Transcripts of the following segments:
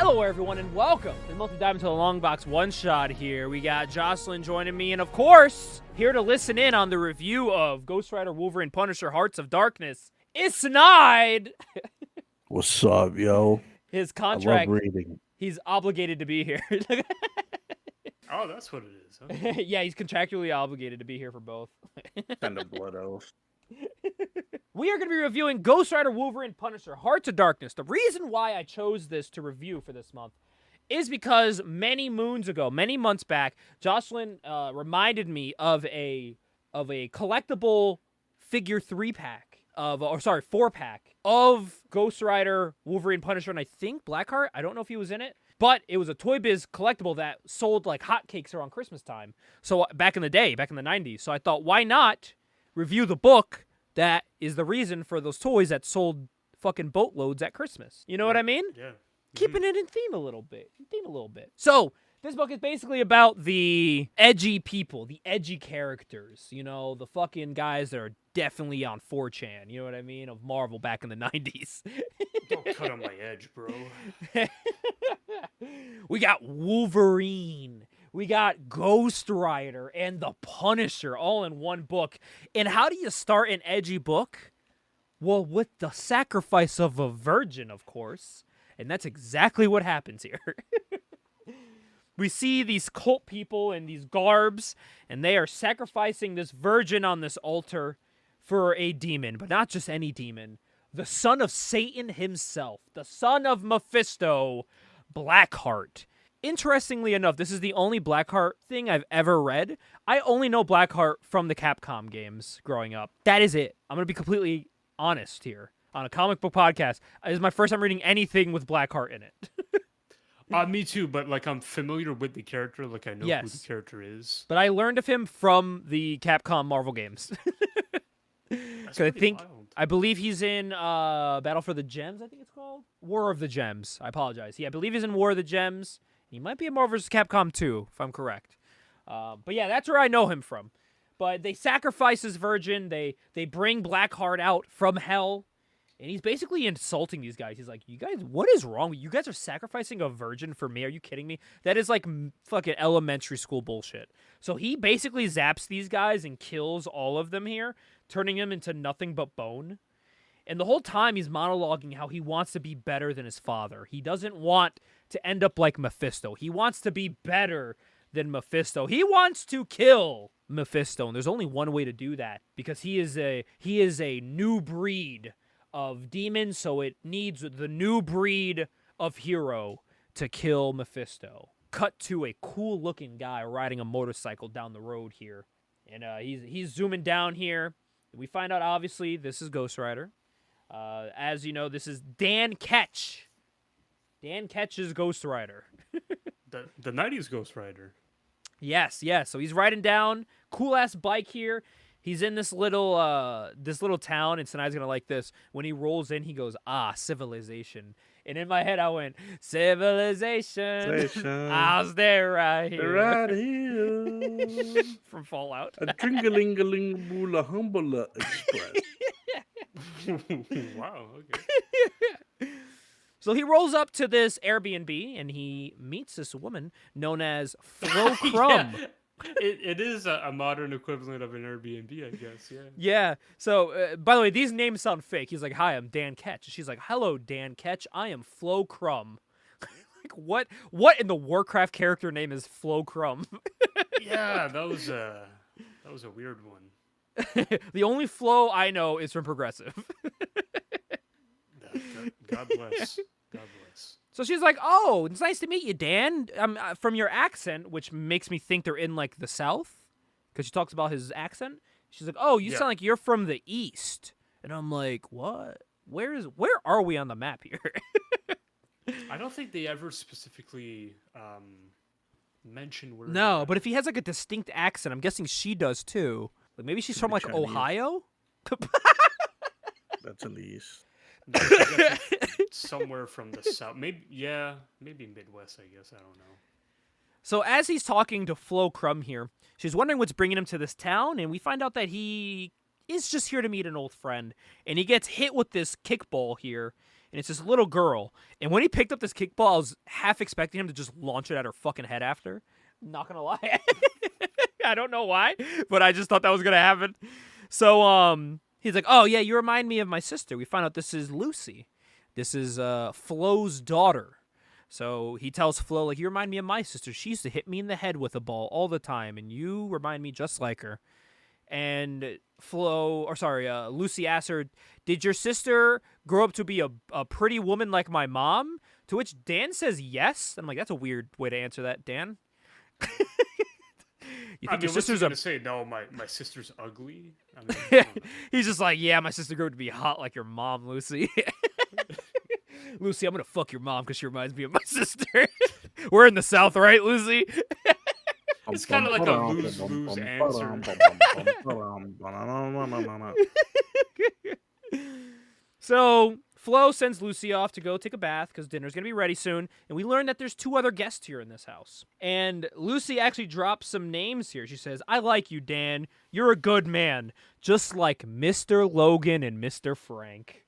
Hello, everyone, and welcome to the Dive Into the Longbox one-shot here. We got Jocelyn joining me, and of course, here to listen in on the review of Ghost Rider Wolverine Punisher Hearts of Darkness, it's Snide! What's up, yo? His contract, I love reading. He's obligated to be here. Oh, that's what it is, huh? Yeah, he's contractually obligated to be here for both. Kind of blood oath. We are going to be reviewing Ghost Rider Wolverine Punisher Hearts of Darkness. The reason why I chose this to review for this month is because many moons ago, many months back, Jocelyn reminded me of a collectible figure 3-pack of, 4-pack of Ghost Rider Wolverine Punisher, and I think Blackheart. I don't know if he was in it, but it was a Toy Biz collectible that sold like hotcakes around Christmas time. So back in the day, back in the 90s. So I thought, why not review the book that is the reason for those toys that sold fucking boatloads at Christmas. You know what I mean? Yeah. Keeping it in theme a little bit. So, this book is basically about the edgy people, the edgy characters. You know, the fucking guys that are definitely on 4chan, you know what I mean, of Marvel back in the 90s. Don't cut on my edge, bro. We got Wolverine. We got Ghost Rider and the Punisher all in one book. And how do you start an edgy book? Well, with the sacrifice of a virgin, of course. And that's exactly what happens here. We see these cult people in these garbs, and they are sacrificing this virgin on this altar for a demon, but not just any demon. The son of Satan himself, the son of Mephisto, Blackheart. Interestingly enough, this is the only Blackheart thing I've ever read. I only know Blackheart from the Capcom games growing up. That is it. I'm going to be completely honest here. On a comic book podcast, this is my first time reading anything with Blackheart in it. Me too, but like I'm familiar with the character, like I know who the character is. But I learned of him from the Capcom Marvel games. I believe he's in Battle for the Gems, I think it's called? War of the Gems. I apologize. Yeah, I believe he's in War of the Gems. He might be in Marvel vs. Capcom 2, if I'm correct. But yeah, that's where I know him from. But they sacrifice his virgin. They bring Blackheart out from hell. And he's basically insulting these guys. He's like, you guys, what is wrong with you? You guys are sacrificing a virgin for me? Are you kidding me? That is like fucking elementary school bullshit. So he basically zaps these guys and kills all of them here, turning them into nothing but bone. And the whole time he's monologuing how he wants to be better than his father. He doesn't want to end up like Mephisto. He wants to be better than Mephisto. He wants to kill Mephisto. And there's only one way to do that, because he is a new breed of demons, so it needs the new breed of hero to kill Mephisto. Cut to a cool-looking guy riding a motorcycle down the road here. And he's zooming down here. We find out, obviously, this is Ghost Rider. As you know, this is Dan Ketch. Dan Ketch's Ghost Rider. the 90s Ghost Rider. Yes. So he's riding down, cool-ass bike here. He's in this little town, and Sani's gonna like this. When he rolls in, he goes, civilization. And in my head, I went, civilization. I'll stay right here. Right here. From Fallout. A dringalingalingboola humbula express. Wow, okay. So he rolls up to this Airbnb, and he meets this woman known as Flo Crumb. Yeah. It is a modern equivalent of an Airbnb, I guess, yeah. Yeah. So, by the way, these names sound fake. He's like, hi, I'm Dan Ketch. She's like, hello, Dan Ketch. I am Flo Crumb. Like, what in the Warcraft character name is Flo Crumb? Yeah, that was a weird one. The only Flo I know is from Progressive. God bless. God bless. So she's like, oh, it's nice to meet you, Dan. From your accent, which makes me think they're in, like, the South, because she talks about his accent. She's like, oh, you sound like you're from the East. And I'm like, what? Where are we on the map here? I don't think they ever specifically mention where. No, but if he has, like, a distinct accent, I'm guessing she does, too. Like, maybe she's from, like, Chinese. Ohio? That's in the East. No, somewhere from the South. Maybe Midwest, I guess. I don't know. So as he's talking to Flo Crumb here, she's wondering what's bringing him to this town, and we find out that he is just here to meet an old friend, and he gets hit with this kickball here, and it's this little girl. And when he picked up this kickball, I was half expecting him to just launch it at her fucking head after. Not gonna lie. I don't know why, but I just thought that was gonna happen. So he's like, oh yeah, you remind me of my sister. We find out this is Lucy. This is Flo's daughter. So he tells Flo, like, you remind me of my sister. She used to hit me in the head with a ball all the time, and you remind me just like her. And Lucy asks her, did your sister grow up to be a pretty woman like my mom? To which Dan says yes. I'm like, that's a weird way to answer that, Dan. You think your sister's gonna say no? My sister's ugly. I don't know. He's just like, yeah, my sister grew up to be hot like your mom, Lucy. Lucy, I'm gonna fuck your mom because she reminds me of my sister. We're in the South, right, Lucy? It's kind of like a lose-lose answer. So Flo sends Lucy off to go take a bath because dinner's going to be ready soon. And we learn that there's 2 other guests here in this house. And Lucy actually drops some names here. She says, I like you, Dan. You're a good man. Just like Mr. Logan and Mr. Frank.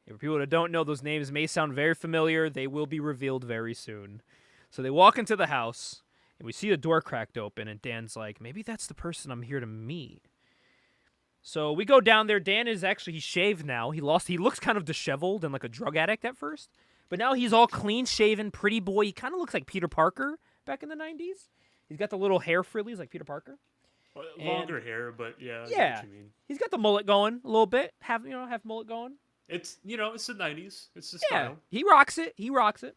And for people that don't know, those names may sound very familiar. They will be revealed very soon. So they walk into the house, and we see the door cracked open. And Dan's like, maybe that's the person I'm here to meet. So we go down there. Dan is actually, he's shaved now. He looks kind of disheveled and like a drug addict at first. But now he's all clean shaven, pretty boy. He kind of looks like Peter Parker back in the 90s. He's got the little hair frillies like Peter Parker. Longer hair, but yeah. I know Yeah. what you mean. He's got the mullet going a little bit. Have mullet going. It's the 90s. It's the style. He rocks it.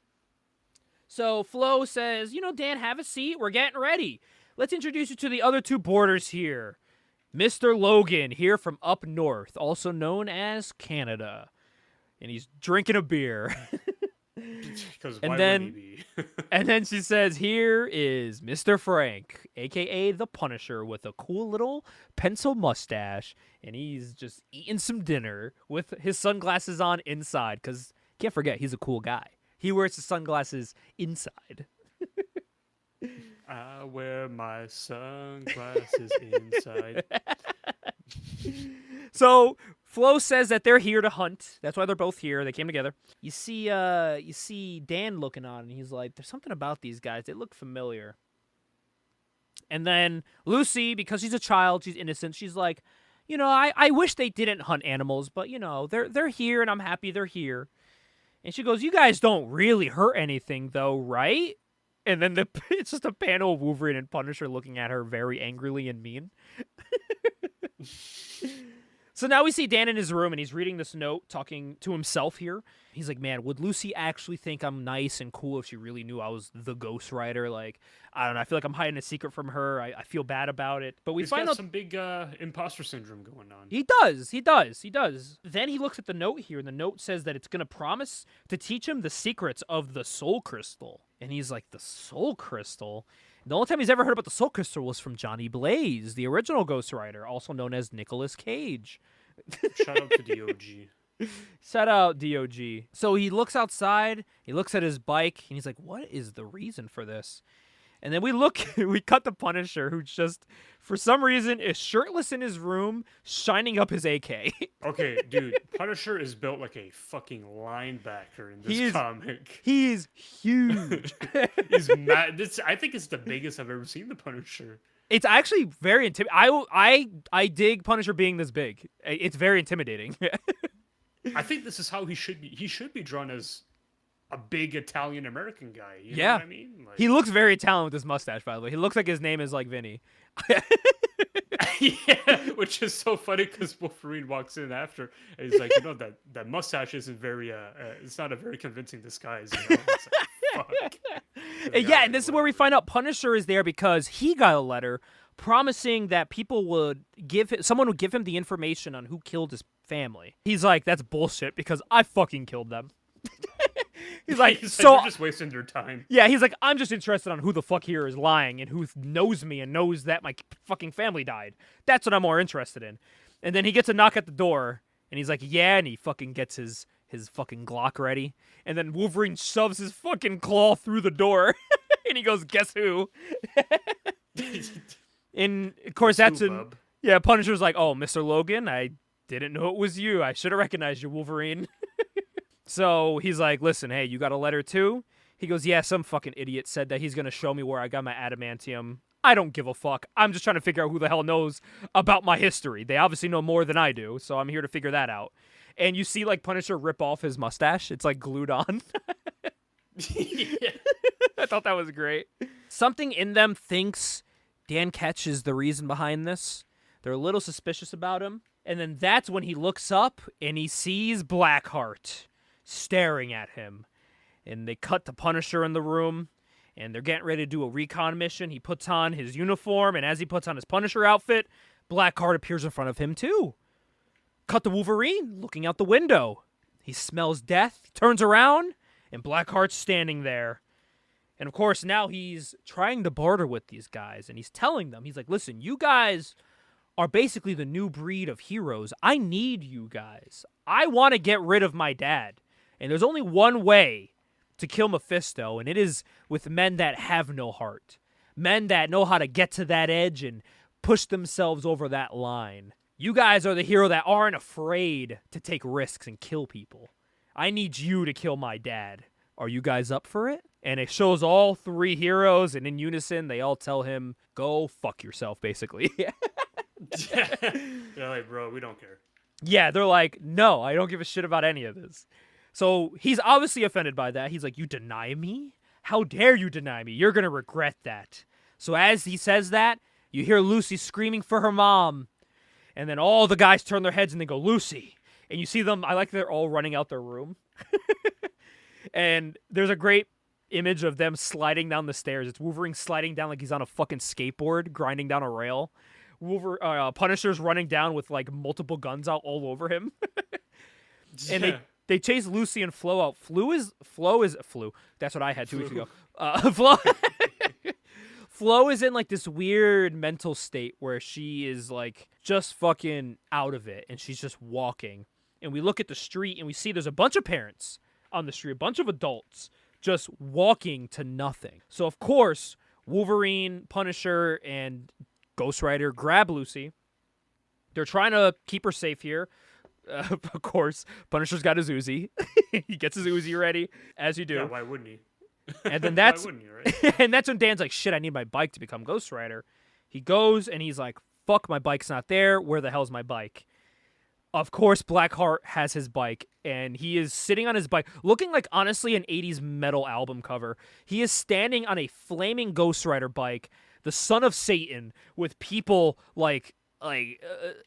So Flo says, Dan, have a seat. We're getting ready. Let's introduce you to the other 2 boarders here. Mr. Logan, here from up north, also known as Canada. And he's drinking a beer. Because and why then, would he be? and then she says, here is Mr. Frank, a.k.a. the Punisher, with a cool little pencil mustache. And he's just eating some dinner with his sunglasses on inside. Because can't forget, he's a cool guy. He wears his sunglasses inside. I wear my sunglasses inside. So Flo says that they're here to hunt. That's why they're both here. They came together. You see Dan looking on, and he's like, "There's something about these guys. They look familiar." And then Lucy, because she's a child, she's innocent. She's like, I wish they didn't hunt animals, but they're here, and I'm happy they're here. And she goes, "You guys don't really hurt anything, though, right?" And then it's just a panel of Wolverine and Punisher looking at her very angrily and mean. So now we see Dan in his room, and he's reading this note, talking to himself here. He's like, man, would Lucy actually think I'm nice and cool if she really knew I was the Ghost Rider? Like, I don't know. I feel like I'm hiding a secret from her. I feel bad about it. But He's got some big imposter syndrome going on. He does. Then he looks at the note here, and the note says that it's going to promise to teach him the secrets of the Soul Crystal. And he's like, the Soul Crystal? The only time he's ever heard about the Soul Crystal was from Johnny Blaze, the original Ghost Rider, also known as Nicolas Cage. Shout out to DOG. Shout out DOG. So he looks outside, he looks at his bike, and he's like, what is the reason for this? And then we cut the Punisher, who just, for some reason, is shirtless in his room, shining up his AK. Okay, dude, Punisher is built like a fucking linebacker in this comic. He's huge. He's mad. I think it's the biggest I've ever seen the Punisher. It's actually very intimidating. I dig Punisher being this big. It's very intimidating. I think this is how he should be. He should be drawn as a big Italian American guy. You yeah. know what I mean? Like, he looks very Italian with his mustache, by the way. He looks like his name is like Vinny. Yeah, which is so funny because Wolverine walks in after and he's like, that mustache isn't very it's not a very convincing disguise. It's like, fuck. Yeah, and this is where we find out Punisher is there because he got a letter promising that someone would give him the information on who killed his family. He's like, that's bullshit because I fucking killed them. He's like, you're just wasting your time. Yeah, he's like, I'm just interested on who the fuck here is lying and who knows me and knows that my fucking family died. That's what I'm more interested in. And then he gets a knock at the door, and he's like, yeah, and he fucking gets his fucking Glock ready. And then Wolverine shoves his fucking claw through the door, and he goes, guess who? And, of course, Punisher's like, oh, Mr. Logan, I didn't know it was you. I should have recognized you, Wolverine. So he's like, listen, hey, you got a letter too? He goes, yeah, some fucking idiot said that he's going to show me where I got my adamantium. I don't give a fuck. I'm just trying to figure out who the hell knows about my history. They obviously know more than I do, so I'm here to figure that out. And you see, like, Punisher rip off his mustache. It's, like, glued on. Yeah. I thought that was great. Something in them thinks Dan Ketch is the reason behind this. They're a little suspicious about him. And then that's when he looks up and he sees Blackheart staring at him. And they cut to Punisher in the room. And they're getting ready to do a recon mission. He puts on his uniform. And as he puts on his Punisher outfit, Blackheart appears in front of him too. Cut to Wolverine looking out the window. He smells death, turns around, and Blackheart's standing there. And of course, now he's trying to barter with these guys. And he's telling them, he's like, listen, you guys are basically the new breed of heroes. I need you guys. I want to get rid of my dad. And there's only one way to kill Mephisto, and it is with men that have no heart. Men that know how to get to that edge and push themselves over that line. You guys are the hero that aren't afraid to take risks and kill people. I need you to kill my dad. Are you guys up for it? And it shows all three heroes, and in unison, they all tell him, go fuck yourself, basically. They're like, bro, we don't care. Yeah, they're like, no, I don't give a shit about any of this. So he's obviously offended by that. He's like, you deny me? How dare you deny me? You're going to regret that. So as he says that, you hear Lucy screaming for her mom. And then all the guys turn their heads and they go, Lucy. And you see them, I like they're all running out their room. And there's a great image of them sliding down the stairs. It's Wolverine sliding down like he's on a fucking skateboard, grinding down a rail. Punisher's running down with like multiple guns out all over him. And they chase Lucy and Flo out. Flo is Flo. That's what I had 2 weeks ago. Flo is in like this weird mental state where she is like just fucking out of it, and she's just walking. And we look at the street and we see there's a bunch of parents on the street, a bunch of adults just walking to nothing. So of course, Wolverine, Punisher, and Ghost Rider grab Lucy. They're trying to keep her safe here. Of course, Punisher's got his Uzi. He gets his Uzi ready, as you do. Yeah, why wouldn't he? And then that's why wouldn't you, right? and that's when Dan's like, shit, I need my bike to become Ghost Rider. He goes and he's like, fuck, my bike's not there. Where the hell's my bike? Of course, Blackheart has his bike, and he is sitting on his bike, looking like, honestly, an 80s metal album cover. He is standing on a flaming Ghost Rider bike, the son of Satan, with people,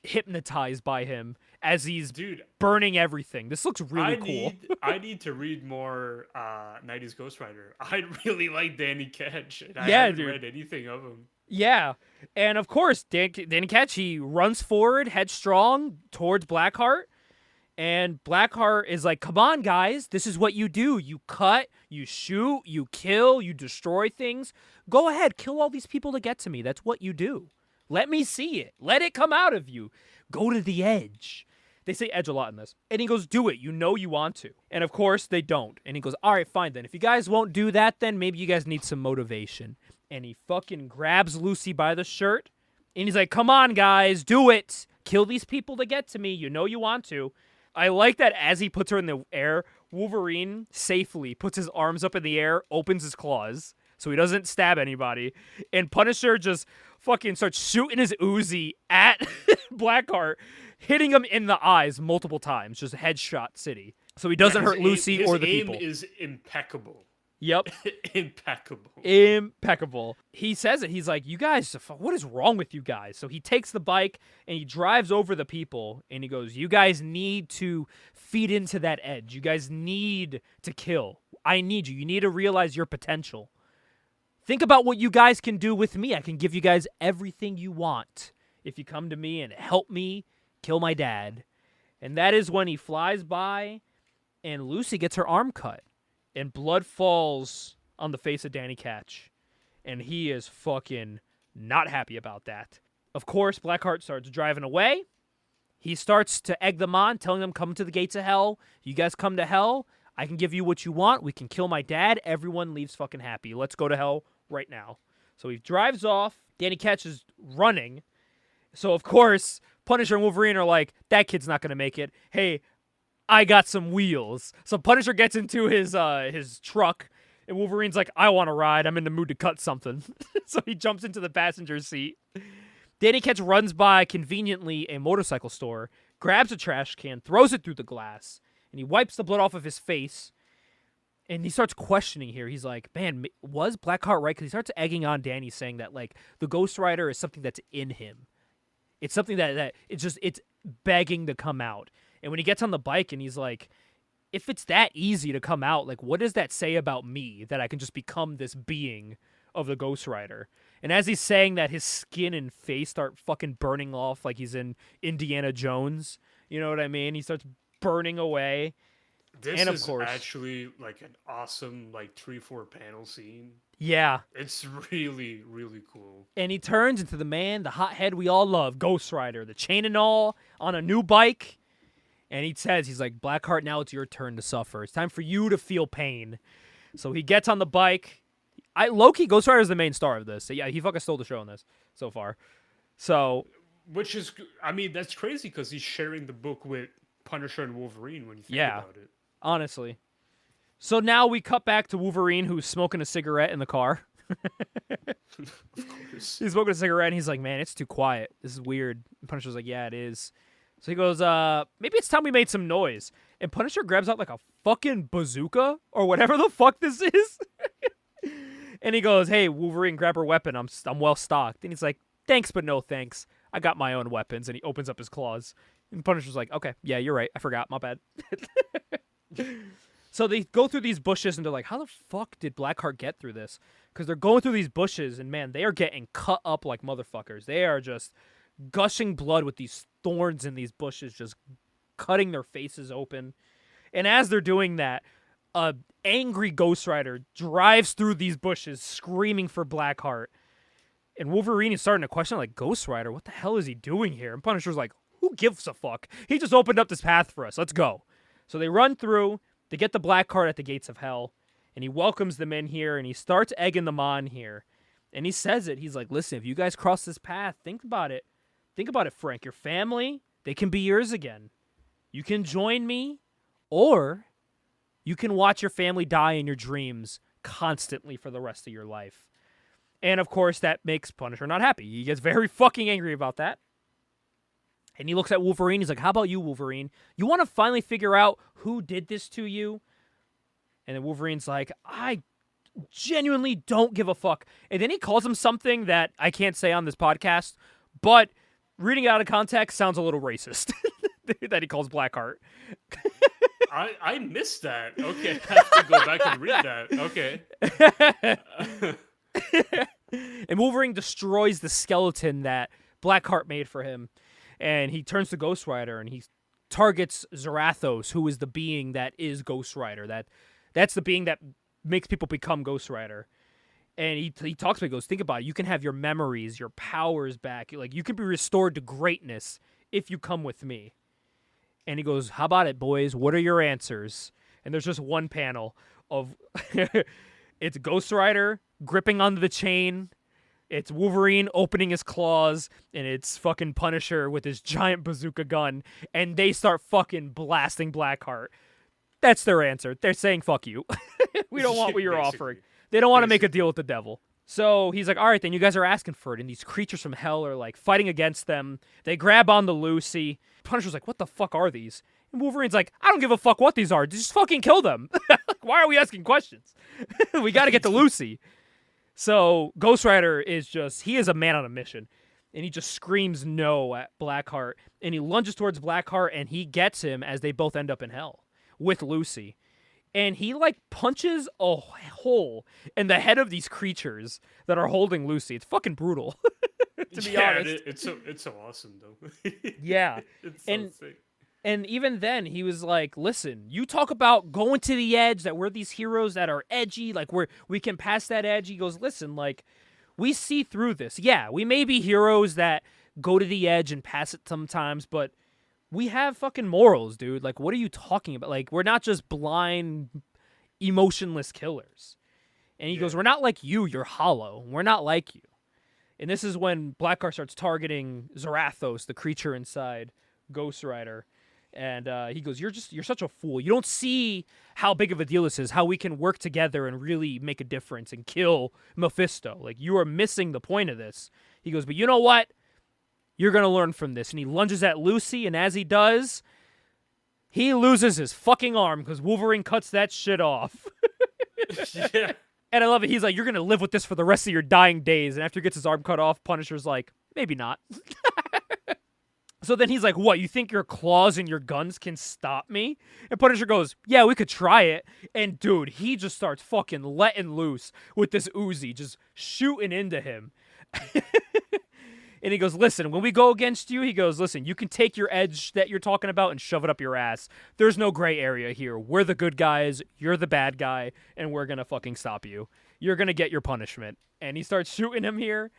hypnotized by him as he's burning everything. This looks really cool. I need to read more 90s Ghost Rider. I really like Danny Ketch, and I Yeah, haven't dude. read anything of him. Yeah, and of course, Danny Ketch, he runs forward, headstrong, towards Blackheart, and Blackheart is like, come on, guys, this is what you do. You cut, you shoot, you kill, you destroy things. Go ahead, kill all these people to get to me. That's what you do. Let me see it. Let it come out of you. Go to the edge. They say edge a lot in this. And he goes, do it. You know you want to. And of course, they don't. And he goes, all right, fine then. If you guys won't do that, then maybe you guys need some motivation. And he fucking grabs Lucy by the shirt. And he's like, come on, guys, do it. Kill these people to get to me. You know you want to. I like that as he puts her in the air, Wolverine safely puts his arms up in the air, opens his claws, so he doesn't stab anybody. And Punisher just fucking starts shooting his Uzi at Blackheart, hitting him in the eyes multiple times, just headshot city. So he doesn't hurt Lucy or the people. His aim is impeccable. Yep. Impeccable. He says it. He's like, you guys, what is wrong with you guys? So he takes the bike and he drives over the people and he goes, you guys need to feed into that edge. You guys need to kill. I need you. You need to realize your potential. Think about what you guys can do with me. I can give you guys everything you want if you come to me and help me kill my dad. And that is when he flies by and Lucy gets her arm cut. And blood falls on the face of Danny Ketch. And he is fucking not happy about that. Of course, Blackheart starts driving away. He starts to egg them on, telling them, come to the gates of hell. You guys come to hell. I can give you what you want. We can kill my dad. Everyone leaves fucking happy. Let's go to hell right now. So he drives off. Danny Ketch is running. So, of course, Punisher and Wolverine are like, that kid's not going to make it. Hey, I got some wheels. So Punisher gets into his truck, and Wolverine's like, I want to ride. I'm in the mood to cut something. So he jumps into the passenger seat. Danny Ketch runs by, conveniently, a motorcycle store, grabs a trash can, throws it through the glass, and he wipes the blood off of his face. And he starts questioning here. He's like, man, was Blackheart right? Because he starts egging on Danny, saying that, like, the Ghost Rider is something that's in him. It's something that it's begging to come out. And when he gets on the bike and he's like, if it's that easy to come out, like, what does that say about me that I can just become this being of the Ghost Rider? And as he's saying that, his skin and face start fucking burning off like he's in Indiana Jones. You know what I mean? He starts burning away. This and of is course, actually like an awesome, like 3-4 panel scene. yeah. It's really, really cool. And he turns into the hothead we all love, Ghost Rider, the chain and all, on a new bike. And he says, he's like, Blackheart, now it's your turn to suffer. It's time for you to feel pain. So he gets on the bike. Low-key, Ghost Rider is the main star of this. So yeah, he fucking stole the show in this so far. So, which is, I mean, that's crazy because he's sharing the book with Punisher and Wolverine when you think about it. Honestly. So now we cut back to Wolverine, who's smoking a cigarette in the car. Of course. He's smoking a cigarette, and he's like, man, it's too quiet. This is weird. And Punisher's like, yeah, it is. So he goes, maybe it's time we made some noise. And Punisher grabs out like a fucking bazooka or whatever the fuck this is. And he goes, hey, Wolverine, grab her weapon. I'm well stocked. And he's like, thanks, but no thanks. I got my own weapons. And he opens up his claws. And Punisher's like, okay, yeah, you're right. I forgot. My bad. So they go through these bushes, and they're like, how the fuck did Blackheart get through this? Because they're going through these bushes, and man, they are getting cut up like motherfuckers. They are just gushing blood with these thorns in these bushes, just cutting their faces open. And as they're doing that, a angry Ghost Rider drives through these bushes, screaming for Blackheart. And Wolverine is starting to question, like, Ghost Rider, what the hell is he doing here? And Punisher's like, who gives a fuck? He just opened up this path for us. Let's go. So they run through. They get the Blackheart at the gates of hell, and he welcomes them in here, and he starts egging them on here. And he says it. He's like, listen, if you guys cross this path, think about it. Think about it, Frank. Your family, they can be yours again. You can join me, or you can watch your family die in your dreams constantly for the rest of your life. And, of course, that makes Punisher not happy. He gets very fucking angry about that. And he looks at Wolverine. He's like, how about you, Wolverine? You want to finally figure out who did this to you? And then Wolverine's like, I genuinely don't give a fuck. And then he calls him something that I can't say on this podcast, but reading it out of context sounds a little racist. That he calls Blackheart. I missed that. Okay, I have to go back and read that. Okay. And Wolverine destroys the skeleton that Blackheart made for him. And he turns to Ghost Rider, and he targets Zarathos, who is the being that is Ghost Rider. That's the being that makes people become Ghost Rider. And he talks to me, he goes, think about it. You can have your memories, your powers back. Like, you can be restored to greatness if you come with me. And he goes, how about it, boys? What are your answers? And there's just one panel of it's Ghost Rider gripping onto the chain. It's Wolverine opening his claws, and it's fucking Punisher with his giant bazooka gun, and they start fucking blasting Blackheart. That's their answer. They're saying, fuck you. We don't want what you're offering. They don't want to make a deal with the devil. So he's like, all right, then you guys are asking for it, and these creatures from hell are, like, fighting against them. They grab onto Lucy. Punisher's like, what the fuck are these? And Wolverine's like, I don't give a fuck what these are. Just fucking kill them. Why are we asking questions? We got to get to Lucy. So Ghost Rider he is a man on a mission. And he just screams no at Blackheart. And he lunges towards Blackheart, and he gets him as they both end up in hell with Lucy. And he, like, punches a hole in the head of these creatures that are holding Lucy. It's fucking brutal, to be honest. It's so awesome, though. Yeah. It's so sick. And even then, he was like, listen, you talk about going to the edge, that we're these heroes that are edgy, like we can pass that edge. He goes, listen, like, we see through this. Yeah, we may be heroes that go to the edge and pass it sometimes, but we have fucking morals, dude. Like, what are you talking about? Like, we're not just blind, emotionless killers. And he goes, we're not like you. You're hollow. We're not like you. And this is when Blackheart starts targeting Zarathos, the creature inside Ghost Rider. And he goes, you're such a fool. You don't see how big of a deal this is, how we can work together and really make a difference and kill Mephisto. Like, you are missing the point of this. He goes, but you know what? You're going to learn from this. And he lunges at Lucy, and as he does, he loses his fucking arm because Wolverine cuts that shit off. Yeah. And I love it. He's like, you're going to live with this for the rest of your dying days. And after he gets his arm cut off, Punisher's like, maybe not. So then he's like, what, you think your claws and your guns can stop me? And Punisher goes, yeah, we could try it. And dude, he just starts fucking letting loose with this Uzi, just shooting into him. And he goes, listen, when we go against you, he goes, listen, you can take your edge that you're talking about and shove it up your ass. There's no gray area here. We're the good guys, you're the bad guy, and we're going to fucking stop you. You're going to get your punishment. And he starts shooting him here.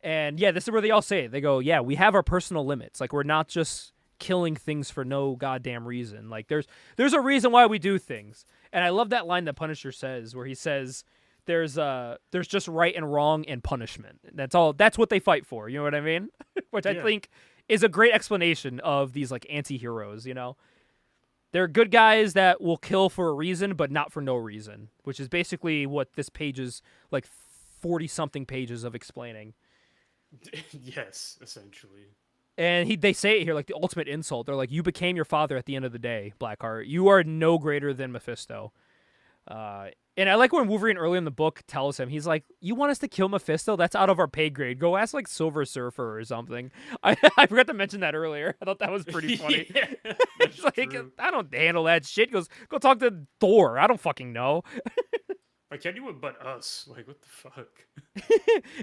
And yeah, this is where they all say it. They go, yeah, we have our personal limits. Like, we're not just killing things for no goddamn reason. Like, there's a reason why we do things. And I love that line that Punisher says, where he says, there's just right and wrong and punishment. That's all. That's what they fight for. You know what I mean? Which I think is a great explanation of these, like, anti-heroes, you know? They're good guys that will kill for a reason, but not for no reason, which is basically what this page is, like, 40-something pages of explaining. Yes, essentially. And they say it here, like, the ultimate insult. They're like, you became your father at the end of the day, Blackheart. You are no greater than Mephisto. And I like when Wolverine early in the book tells him, he's like, you want us to kill Mephisto? That's out of our pay grade. Go ask, like, Silver Surfer or something. I forgot to mention that earlier. I thought that was pretty funny. Yeah, He's like, true. I don't handle that shit. He goes, go talk to Thor. I don't fucking know. Like, anyone but us. Like, what the fuck?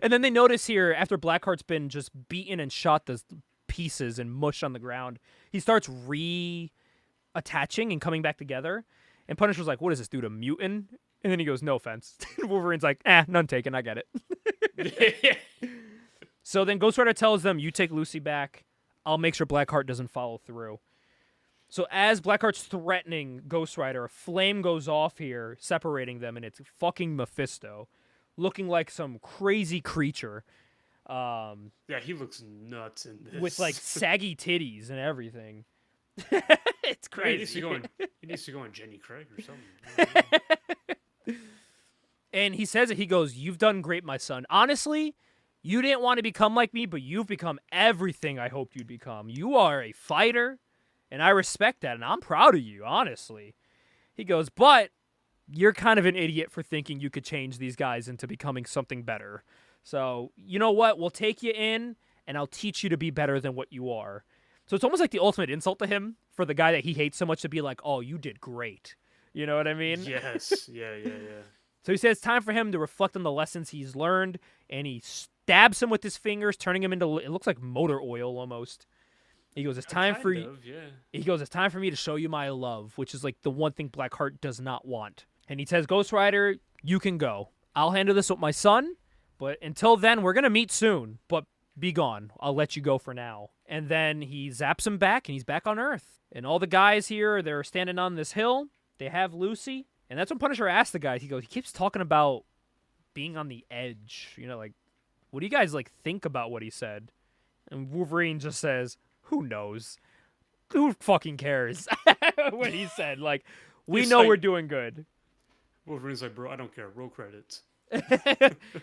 And then they notice here, after Blackheart's been just beaten and shot to pieces and mush on the ground, he starts reattaching and coming back together. And Punisher's like, what is this dude, a mutant? And then he goes, no offense. Wolverine's like, none taken, I get it. So then Ghost Rider tells them, you take Lucy back. I'll make sure Blackheart doesn't follow through. So as Blackheart's threatening Ghost Rider, a flame goes off here, separating them, and it's fucking Mephisto, looking like some crazy creature. Yeah, he looks nuts in this. With, like, saggy titties and everything. It's Yeah, he crazy. needs to go on Jenny Craig or something. And he says it. He goes, you've done great, my son. Honestly, you didn't want to become like me, but you've become everything I hoped you'd become. You are a fighter, and I respect that, and I'm proud of you, honestly. He goes, but you're kind of an idiot for thinking you could change these guys into becoming something better. So, you know what? We'll take you in, and I'll teach you to be better than what you are. So it's almost like the ultimate insult to him for the guy that he hates so much to be like, oh, you did great. You know what I mean? Yes. Yeah. So he says it's time for him to reflect on the lessons he's learned, and he stabs him with his fingers, turning him into, it looks like motor oil almost. He goes, it's time for you. Yeah. He goes, it's time for me to show you my love, which is like the one thing Blackheart does not want. And he says, Ghost Rider, you can go. I'll handle this with my son, but until then, we're going to meet soon, but be gone. I'll let you go for now. And then he zaps him back, and he's back on Earth. And all the guys here, they're standing on this hill. They have Lucy. And that's when Punisher asks the guys, he keeps talking about being on the edge. You know, like, what do you guys, like, think about what he said? And Wolverine just says, who knows? Who fucking cares what he said? Like, we He's know like- we're doing good. Wolverine's like, bro, I don't care. Roll credits.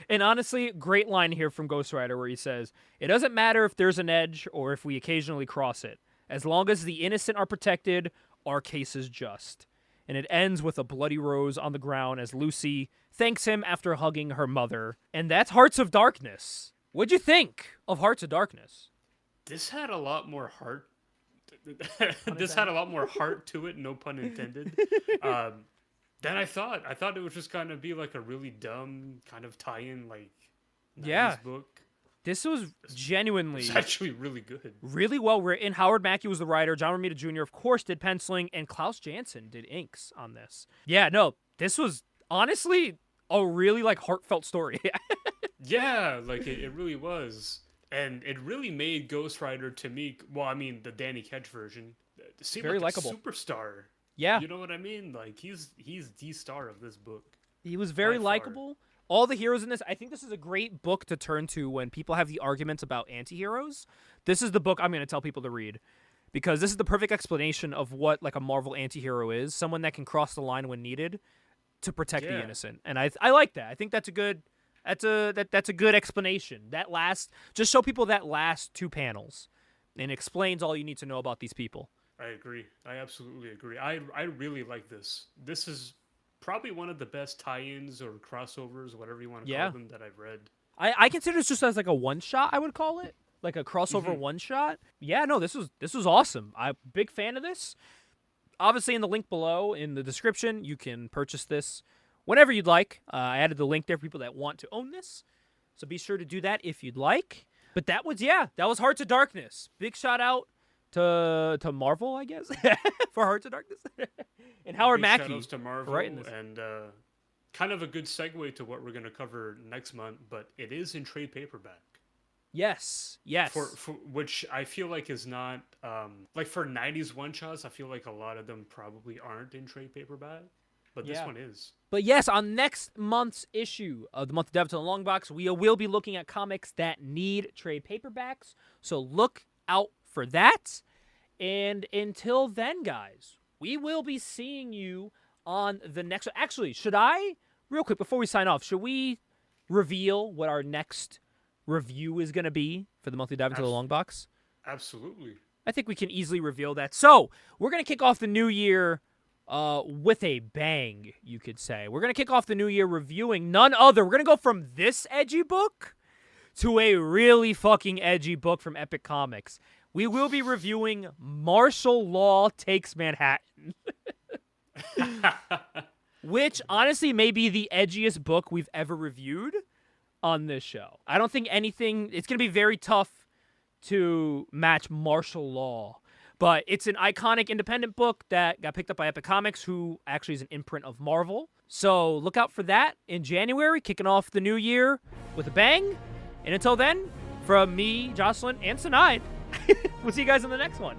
And honestly, great line here from Ghost Rider where he says, it doesn't matter if there's an edge or if we occasionally cross it. As long as the innocent are protected, our case is just. And it ends with a bloody rose on the ground as Lucy thanks him after hugging her mother. And that's Hearts of Darkness. What'd you think of Hearts of Darkness? This had a lot more heart. This had a lot more heart to it, no pun intended. Than I thought. I thought it would just kind of be like a really dumb kind of tie-in, like, 90s Yeah. book. This was genuinely It's actually really good. really well written. Howard Mackie was the writer. John Romita Jr., of course, did penciling. And Klaus Janson did inks on this. Yeah, no, this was honestly a really, like, heartfelt story. Yeah, like it really was. And it really made Ghost Rider to me, well, I mean, the Danny Ketch version, seem Very like likable. a superstar. Yeah. You know what I mean? Like, he's the star of this book. He was very By far. likable. All the heroes in this, I think this is a great book to turn to when people have the arguments about anti-heroes. This is the book I'm going to tell people to read because this is the perfect explanation of what like a Marvel antihero is, someone that can cross the line when needed to protect the innocent. And I like that. I think that's a good good explanation. Just show people that last 2 panels and explains all you need to know about these people. I agree. I absolutely agree. I really like this. This is probably one of the best tie-ins or crossovers, whatever you want to call them, that I've read. I consider this just as like a one-shot, I would call it. Like a crossover one-shot. Yeah, no, this was awesome. I'm a big fan of this. Obviously, in the link below, in the description, you can purchase this whenever you'd like. I added the link there for people that want to own this. So be sure to do that if you'd like. But that was Hearts of Darkness. Big shout out to Marvel, I guess, for Hearts of Darkness. And Howard Mackie. Shout outs to Marvel, and kind of a good segue to what we're going to cover next month, but it is in trade paperback. Yes. For which I feel like is not like for 90s one-shots, I feel like a lot of them probably aren't in trade paperback, but this one is. But yes, on next month's issue of the month of Dive Into the Longbox, we will be looking at comics that need trade paperbacks. So look out for that. And until then, guys, we will be seeing you on the next. Actually, should I, real quick before we sign off, should we reveal what our next review is going to be for the monthly Dive Into the Longbox? Absolutely. I think we can easily reveal that. So we're going to kick off the new year with a bang, you could say. We're going to kick off the new year reviewing none other. We're going to go from this edgy book to a really fucking edgy book from Epic Comics. We will be reviewing Martial Law Takes Manhattan. Which, honestly, may be the edgiest book we've ever reviewed on this show. I don't think anything... It's going to be very tough to match Martial Law. But it's an iconic independent book that got picked up by Epic Comics, who actually is an imprint of Marvel. So look out for that in January, kicking off the new year with a bang. And until then, from me, Jocelyn, and Sinead, we'll see you guys in the next one.